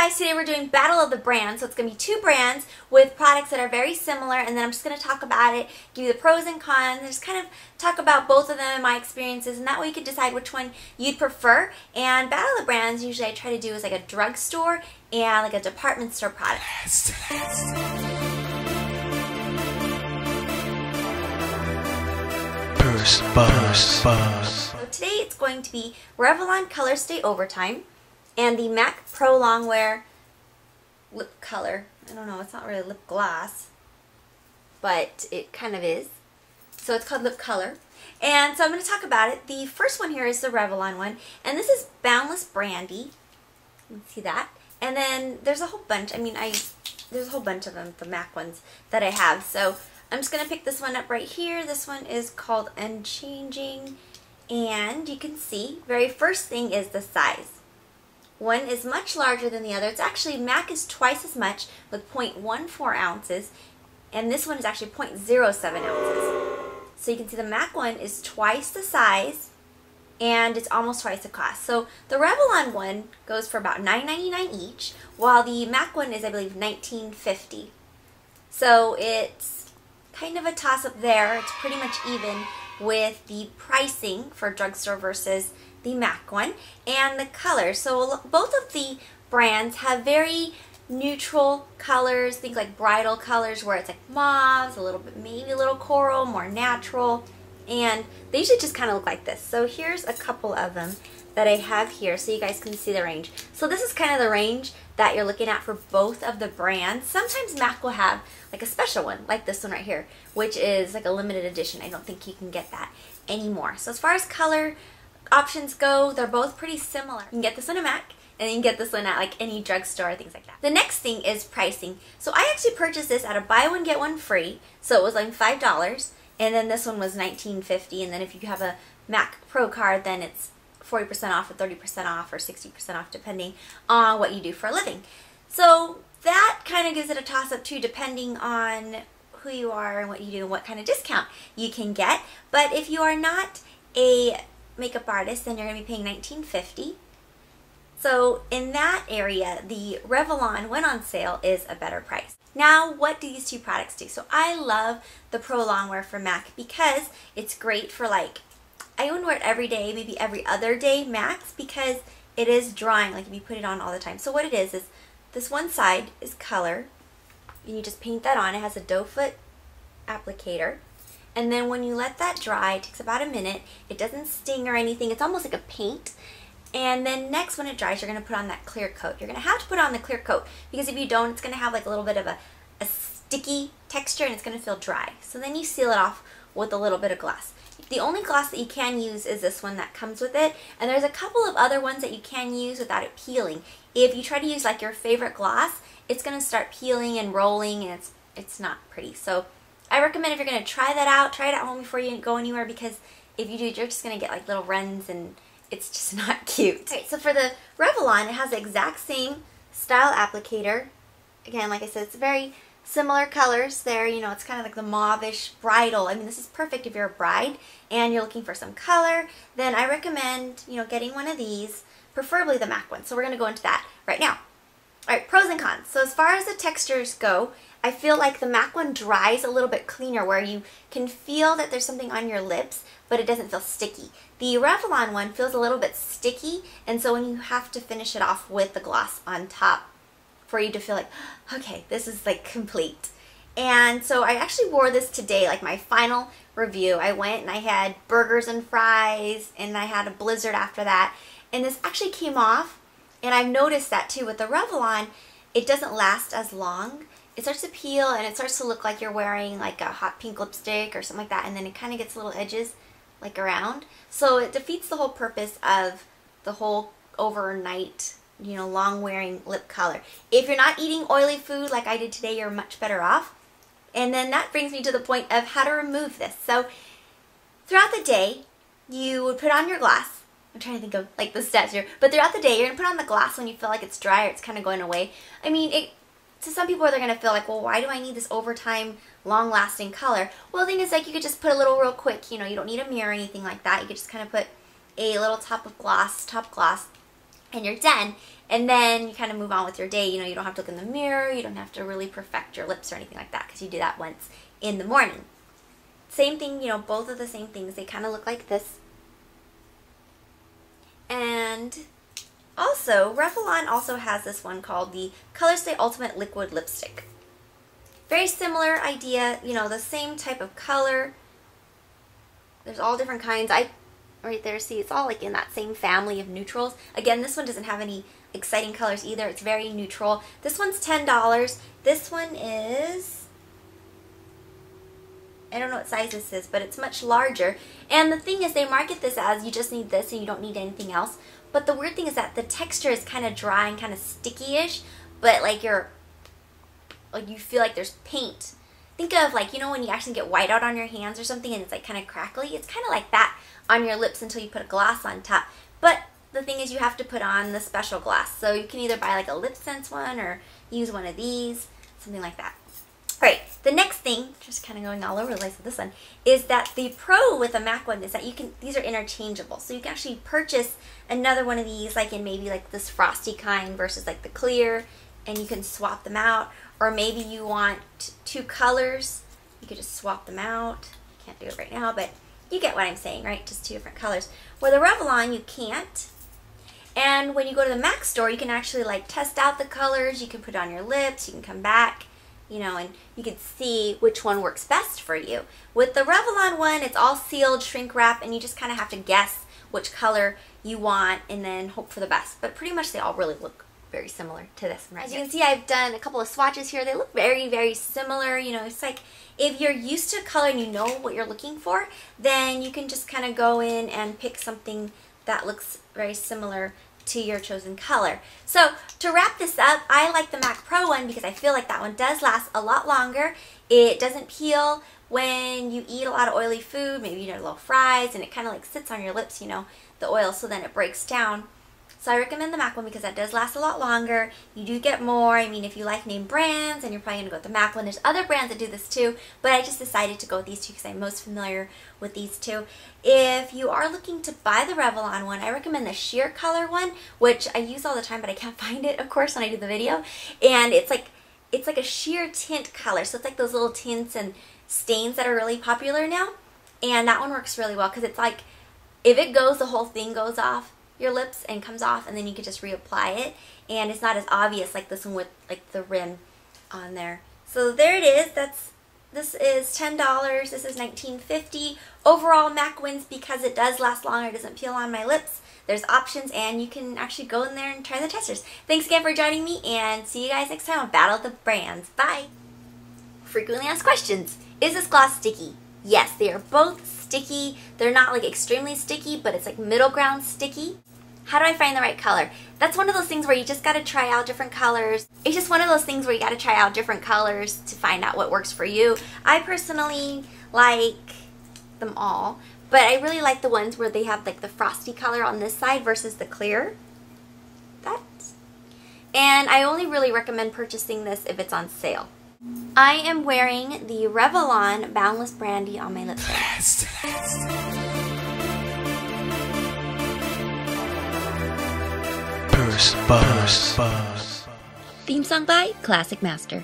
guys, today we're doing Battle of the Brands. So it's going to be two brands with products that are very similar, and then I'm just going to talk about it, give you the pros and cons, and just kind of talk about both of them and my experiences, and that way you can decide which one you'd prefer. And Battle of the Brands, usually I try to do is like a drugstore and like a department store product. Pursebuzz. So today it's going to be Revlon COLORSTAY Overtime and the MAC Pro Longwear lip color. I don't know, it's not really lip gloss, but it kind of is. So it's called Lipcolour. And so I'm going to talk about it. The first one here is the Revlon one, and this is Boundless Brandy. You can see that. And then there's a whole bunch. I mean, there's a whole bunch of them, the MAC ones that I have. So I'm just going to pick this one up right here. This one is called Unchanging. And you can see, very first thing is the size. One is much larger than the other. It's actually, MAC is twice as much with 0.14 ounces. And this one is actually 0.07 ounces. So you can see the MAC one is twice the size and it's almost twice the cost. So the Revlon one goes for about $9.99 each, while the MAC one is, I believe, $19.50. So it's kind of a toss-up there. It's pretty much even with the pricing for drugstore versus the MAC one, and the colors. So both of the brands have very neutral colors. Think like bridal colors where it's like mauves, a little bit, maybe a little coral, more natural, and they usually just kind of look like this. So here's a couple of them that I have here so you guys can see the range. So this is kind of the range that you're looking at for both of the brands. Sometimes MAC will have like a special one, like this one right here, which is like a limited edition. I don't think you can get that anymore. So as far as color options go, they're both pretty similar. You can get this one at MAC, and then you can get this one at like any drugstore, things like that. The next thing is pricing. So I actually purchased this at a buy one get one free, so it was like $5, and then this one was $19.50, and then if you have a MAC Pro card, then it's 40% off or 30% off or 60% off depending on what you do for a living. So that kind of gives it a toss-up too, depending on who you are and what you do and what kind of discount you can get. But if you are not a makeup artist, then you're going to be paying $19.50. So in that area, the Revlon, when on sale, is a better price. Now, what do these two products do? So I love the Pro Longwear from MAC because it's great for, like, I wouldn't wear it every day, maybe every other day max, because it is drying, like if you put it on all the time. So what it is this one side is color, and you just paint that on. It has a doe foot applicator. And then when you let that dry, it takes about a minute. It doesn't sting or anything. It's almost like a paint. And then next, when it dries, you're going to put on that clear coat. You're going to have to put on the clear coat because if you don't, it's going to have like a little bit of a sticky texture and it's going to feel dry. So then you seal it off with a little bit of gloss. The only gloss that you can use is this one that comes with it. And there's a couple of other ones that you can use without it peeling. If you try to use like your favorite gloss, it's going to start peeling and rolling, and it's not pretty. So I recommend if you're going to try that out, try it at home before you go anywhere, because if you do, you're just going to get like little runs and it's just not cute. Okay, so for the Revlon, it has the exact same style applicator. Again, like I said, it's very similar colors there. You know, it's kind of like the mauve-ish bridal. I mean, this is perfect if you're a bride and you're looking for some color. Then I recommend, you know, getting one of these, preferably the MAC one. So we're going to go into that right now. All right, pros and cons. So as far as the textures go, I feel like the MAC one dries a little bit cleaner, where you can feel that there's something on your lips, but it doesn't feel sticky. The Revlon one feels a little bit sticky, and so when you have to finish it off with the gloss on top for you to feel like, okay, this is like complete. And so I actually wore this today, like my final review. I went and I had burgers and fries, and I had a blizzard after that, and this actually came off. And I've noticed that too with the Revlon, it doesn't last as long. It starts to peel and it starts to look like you're wearing like a hot pink lipstick or something like that, and then it kind of gets little edges like around. So it defeats the whole purpose of the whole overnight, you know, long wearing lip color. If you're not eating oily food like I did today, you're much better off. And then that brings me to the point of how to remove this. So throughout the day, you would put on your gloss. I'm trying to think of like the steps here. But throughout the day, you're going to put on the gloss when you feel like it's dry or it's kind of going away. I mean, to some people, they're going to feel like, well, why do I need this overtime, long-lasting color? Well, the thing is, like, you could just put a little real quick. You know, you don't need a mirror or anything like that. You could just kind of put a little top gloss, and you're done. And then you kind of move on with your day. You know, you don't have to look in the mirror. You don't have to really perfect your lips or anything like that because you do that once in the morning. Same thing, you know, both of the same things. They kind of look like this. And also, Revlon also has this one called the COLORSTAY Ultimate Liquid Lipstick. Very similar idea, you know, the same type of color. There's all different kinds. Right there, see, it's all like in that same family of neutrals. Again, this one doesn't have any exciting colors either. It's very neutral. This one's $10. This one is, I don't know what size this is, but it's much larger. And the thing is, they market this as you just need this and you don't need anything else. But the weird thing is that the texture is kind of dry and kind of sticky-ish, but like you feel like there's paint. Think of like, you know, when you actually get whiteout on your hands or something and it's like kind of crackly. It's kind of like that on your lips until you put a gloss on top. But the thing is, you have to put on the special gloss. So you can either buy like a Lip Sense one or use one of these, something like that. All right, the next thing, just kind of going all over the place with this one, is that the pro with the MAC one is that you can, these are interchangeable. So you can actually purchase another one of these, like in maybe like this frosty kind versus like the clear, and you can swap them out. Or maybe you want two colors, you could just swap them out. Can't do it right now, but you get what I'm saying, right? Just two different colors. Where the Revlon, you can't. And when you go to the MAC store, you can actually like test out the colors. You can put it on your lips, you can come back, you know, and you can see which one works best for you. With the Revlon one, it's all sealed, shrink wrap, and you just kind of have to guess which color you want and then hope for the best. But pretty much they all really look very similar to this one right here. As you can see, I've done a couple of swatches here. They look very, very similar. You know, it's like if you're used to color and you know what you're looking for, then you can just kind of go in and pick something that looks very similar to your chosen color. So to wrap this up, I like the MAC Pro one because I feel like that one does last a lot longer. It doesn't peel when you eat a lot of oily food, maybe you eat a little fries, and it kind of like sits on your lips, you know, the oil, so then it breaks down. So I recommend the MAC one because that does last a lot longer. You do get more. I mean, if you like name brands, and you're probably going to go with the MAC one. There's other brands that do this too, but I just decided to go with these two because I'm most familiar with these two. If you are looking to buy the Revlon one, I recommend the sheer color one, which I use all the time, but I can't find it, of course, when I do the video. And it's like a sheer tint color. So it's like those little tints and stains that are really popular now. And that one works really well because it's like, if it goes, the whole thing goes off your lips and comes off, and then you can just reapply it, and it's not as obvious like this one with like the rim on there. So there it is. This is $10. This is $19.50. Overall, MAC wins because it does last longer. It doesn't peel on my lips. There's options, and you can actually go in there and try the testers. Thanks again for joining me, and see you guys next time on Battle of the Brands. Bye. Frequently asked questions. Is this gloss sticky? Yes, they are both sticky. They're not like extremely sticky, but it's like middle ground sticky. How do I find the right color? That's one of those things where you just got to try out different colors. It's just one of those things where you got to try out different colors to find out what works for you. I personally like them all, but I really like the ones where they have like the frosty color on this side versus the clear. And I only really recommend purchasing this if it's on sale. I am wearing the Revlon Boundless Brandy on my lips. Pursebuzz. Theme song by Classic Master.